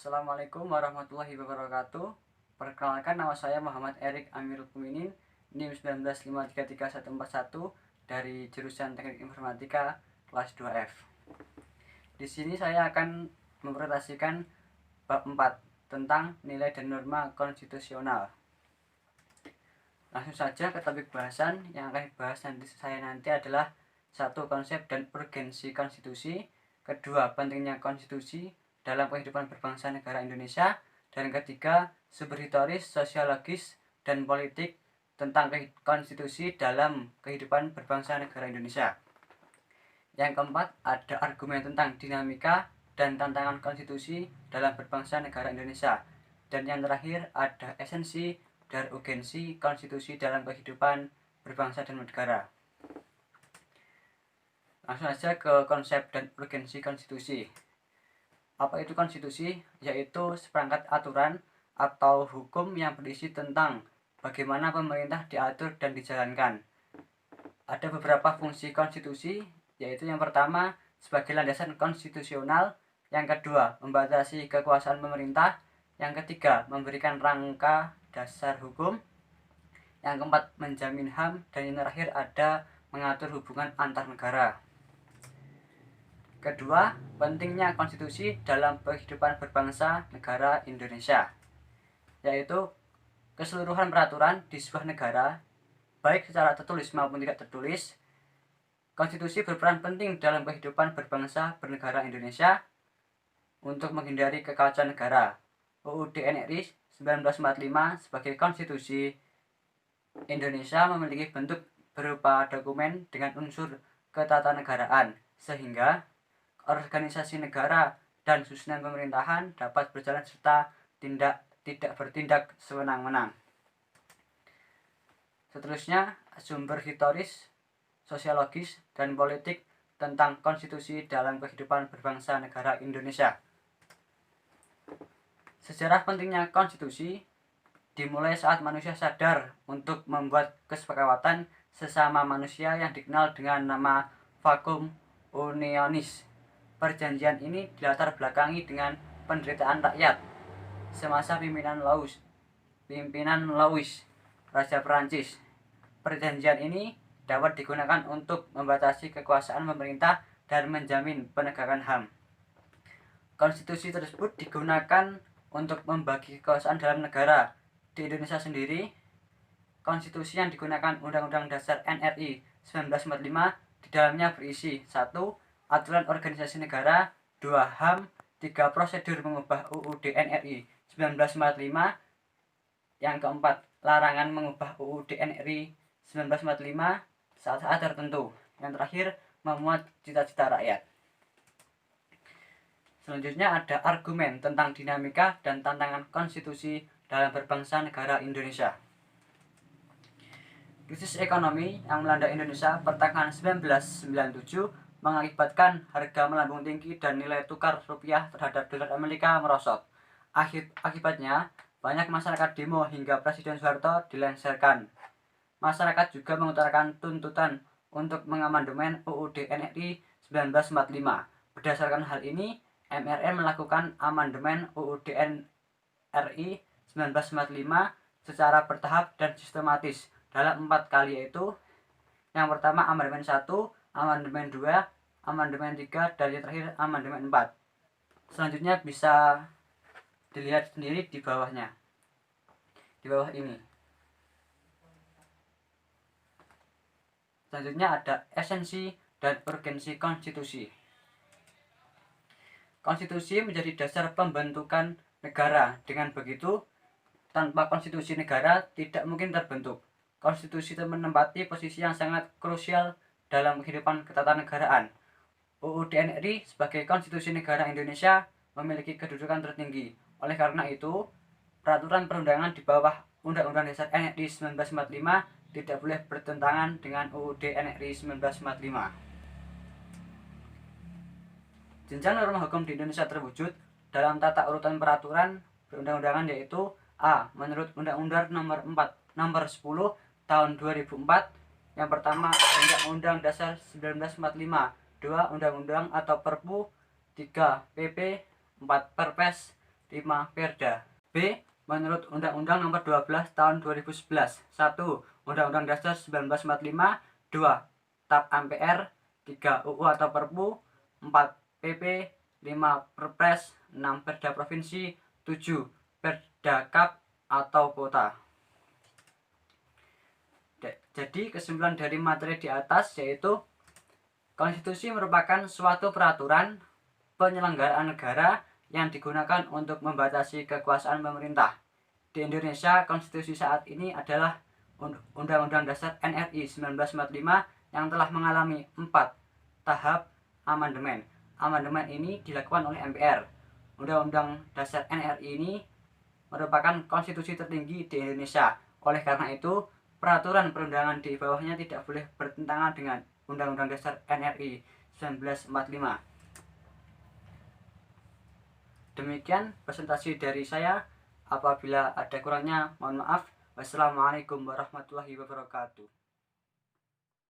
Assalamualaikum warahmatullahi wabarakatuh. Perkenalkan, nama saya Muhammad Erik Amirul Kuminin, NIM 19533141 dari jurusan Teknik Informatika kelas 2F. Di sini saya akan mempresentasikan bab 4 tentang nilai dan norma konstitusional. Langsung saja ke topik bahasan. Yang akan dibahas saya nanti adalah: 1. Konsep dan urgensi konstitusi. 2. Pentingnya konstitusi dalam kehidupan berbangsa negara Indonesia. Dan 3. Sumber historis, sosiologis, dan politik tentang konstitusi dalam kehidupan berbangsa negara Indonesia. Yang keempat, ada argumen tentang dinamika dan tantangan konstitusi dalam berbangsa negara Indonesia. Dan yang terakhir, ada esensi dan urgensi konstitusi dalam kehidupan berbangsa dan negara. Langsung saja ke konsep dan urgensi konstitusi. Apa itu konstitusi? Yaitu seperangkat aturan atau hukum yang berisi tentang bagaimana pemerintah diatur dan dijalankan. Ada beberapa fungsi konstitusi, yaitu yang pertama sebagai landasan konstitusional, yang kedua membatasi kekuasaan pemerintah, yang ketiga memberikan rangka dasar hukum, yang keempat menjamin HAM, dan yang terakhir ada mengatur hubungan antar negara. Kedua, pentingnya konstitusi dalam kehidupan berbangsa negara Indonesia, yaitu keseluruhan peraturan di sebuah negara, baik secara tertulis maupun tidak tertulis. Konstitusi berperan penting dalam kehidupan berbangsa bernegara Indonesia untuk menghindari kekacauan negara. UUD NRI 1945 sebagai konstitusi Indonesia memiliki bentuk berupa dokumen dengan unsur ketatanegaraan, sehingga organisasi negara dan susunan pemerintahan dapat berjalan serta tidak bertindak sewenang-wenang. Seterusnya, sumber historis, sosiologis, dan politik tentang konstitusi dalam kehidupan berbangsa negara Indonesia. Sejarah pentingnya konstitusi dimulai saat manusia sadar untuk membuat kesepakatan sesama manusia yang dikenal dengan nama vakum unionis. Perjanjian ini dilatar belakangi dengan penderitaan rakyat semasa pimpinan Louis, Raja Perancis. Perjanjian ini dapat digunakan untuk membatasi kekuasaan pemerintah dan menjamin penegakan HAM. Konstitusi tersebut digunakan untuk membagi kekuasaan dalam negara. Di Indonesia sendiri, konstitusi yang digunakan Undang-Undang Dasar NRI 1945 di dalamnya berisi: 1. Aturan organisasi negara, 2. HAM, 3. Prosedur mengubah UUD NRI 1945, yang keempat, larangan mengubah UUD NRI 1945 saat-saat tertentu, yang terakhir, memuat cita-cita rakyat. Selanjutnya ada argumen tentang dinamika dan tantangan konstitusi dalam berbangsa negara Indonesia. Krisis ekonomi yang melanda Indonesia pertengahan 1997 mengakibatkan harga melambung tinggi dan nilai tukar rupiah terhadap dolar Amerika merosot. Akibatnya, banyak masyarakat demo hingga Presiden Soeharto dilengsarkan. Masyarakat juga mengutarakan tuntutan untuk mengamandemen UUD NRI 1945. Berdasarkan hal ini, MRN melakukan amandemen UUD NRI 1945 secara bertahap dan sistematis dalam 4 kali, yaitu yang pertama amandemen 1, amandemen 2, amandemen 3, dan yang terakhir amandemen 4. Selanjutnya bisa dilihat sendiri di bawahnya, di bawah ini. Selanjutnya ada esensi dan urgensi konstitusi. Konstitusi menjadi dasar pembentukan negara. Dengan begitu, tanpa konstitusi negara tidak mungkin terbentuk. Konstitusi menempati posisi yang sangat krusial dalam kehidupan ketatanegaraan. UUD NRI sebagai konstitusi negara Indonesia memiliki kedudukan tertinggi. Oleh karena itu, peraturan perundangan di bawah Undang-Undang Dasar NRI 1945 tidak boleh bertentangan dengan UUD NRI 1945. Jenjang norma hukum di Indonesia terwujud dalam tata urutan peraturan perundang-undangan, yaitu: A. Menurut Undang-Undang Nomor 10 Tahun 2004, yang pertama Undang-Undang Dasar 1945, 2. Undang-Undang atau Perpu, 3. PP, 4. Perpres, 5 Perda. B. Menurut Undang-Undang Nomor 12 Tahun 2011. 1. Undang-Undang Dasar 1945. 2. TAP MPR. 3. UU atau Perpu. 4. PP. 5. Perpres. 6. Perda Provinsi. 7. Perda Kap atau Kota. Jadi kesimpulan dari materi di atas yaitu konstitusi merupakan suatu peraturan penyelenggaraan negara yang digunakan untuk membatasi kekuasaan pemerintah. Di Indonesia, konstitusi saat ini adalah Undang-Undang Dasar NRI 1945 yang telah mengalami 4 tahap amandemen. Amandemen ini dilakukan oleh MPR. Undang-Undang Dasar NRI ini merupakan konstitusi tertinggi di Indonesia. Oleh karena itu, peraturan perundangan di bawahnya tidak boleh bertentangan dengan Undang-Undang Dasar NRI 1945. Demikian presentasi dari saya. Apabila ada kurangnya, mohon maaf. Wassalamualaikum warahmatullahi wabarakatuh.